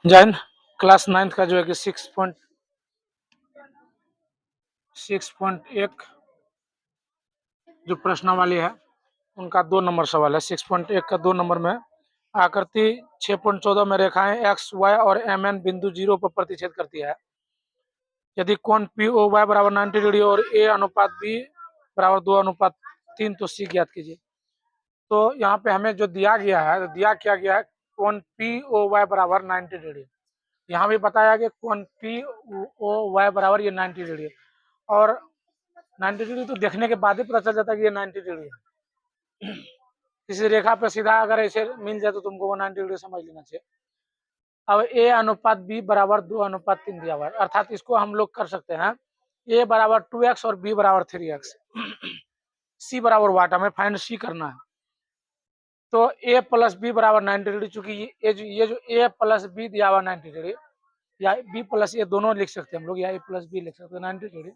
Jain class 9th का जो है कि 6.1 जो प्रश्नावली है उनका 2 नंबर सवाल है। 6.1 का 2 नंबर में आकृति 6.14 में रेखाएं एक्स वाई और एम एन बिंदु 0 पर प्रतिच्छेद करती है। यदि कोण पी ओ वाई बराबर 90 डिग्री और ए अनुपात बी बराबर 2:3 तो सी ज्ञात कीजिए। तो यहाँ पे हमें जो दिया गया है, तो दिया क्या गया है, कोण पी ओ वाई बराबर 90 डिग्री। यहाँ भी बताया कि कोण पी ओ वाई बराबर ये 90 डिग्री है, और 90 डिग्री तो देखने के बाद ही पता चल जाता है कि ये 90 डिग्री है। किसी रेखा पे सीधा अगर ऐसे मिल जाए तो तुमको वो 90 डिग्री समझ लेना चाहिए। अब ए अनुपात बी बराबर 2:3 दिया हुआ है, अर्थात इसको हम लोग कर सकते हैं ए बराबर 2x और बी बराबर 3x। सी बराबर वाट, हमें फाइंड सी करना है। तो ए प्लस बी बराबर 90 डिग्री, चूंकि ये जो ए प्लस बी दिया हुआ 90 डिग्री, या बी प्लस ए दोनों लिख सकते हैं हम लोग, या ए प्लस बी लिख सकते हैं 90 डिग्री।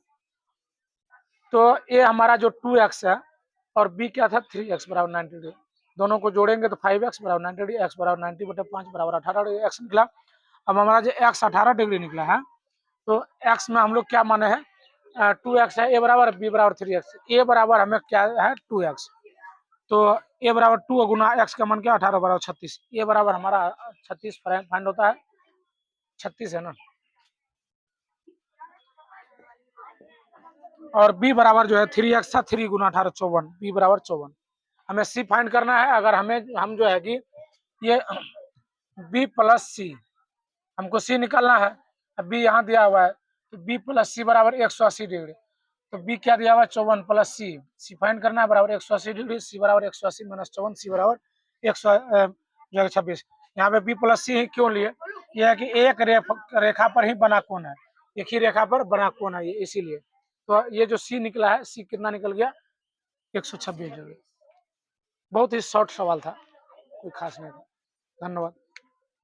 तो ए हमारा जो 2x है और बी क्या था 3x बराबर 90 डिग्री, दोनों को जोड़ेंगे तो 5x बराबर 90 डिग्री, x बराबर 90/5 बराबर 18 डिग्री x निकला। अब हमारा जो x 18 डिग्री निकला है, तो x में हम लोग क्या माने हैं, 2x है, ए बराबर बी बराबर 3x, ए बराबर हमें क्या है 2x, तो ए बराबर 2 गुना x का मान क्या 18 बराबर 36, ए बराबर हमारा 36 फाइंड होता है, 36 है ना। और b बराबर जो है 3x था, 3 गुना 18 54, b बराबर 54। हमें c फाइंड करना है। अगर हम जो है कि ये b प्लस सी, हमको c निकालना है, अब b यहाँ दिया हुआ है, तो b प्लस सी बराबर 180 डिग्री, तो b क्या दिया हुआ है 54 प्लस सी, सी फाइंड करना है बराबर 180 डिग्री, सी बराबर 180 माइनस 54, सी बराबर 126। यहाँ पे b प्लस सी क्यों लिए, यह है कि एक रेखा पर ही बना कोण है, एक ही रेखा पर बना कोण है ये, इसीलिए। तो ये जो सी निकला है, सी कितना निकल गया 126 डिग्री। बहुत ही शॉर्ट सवाल था, कोई खास नहीं था। धन्यवाद।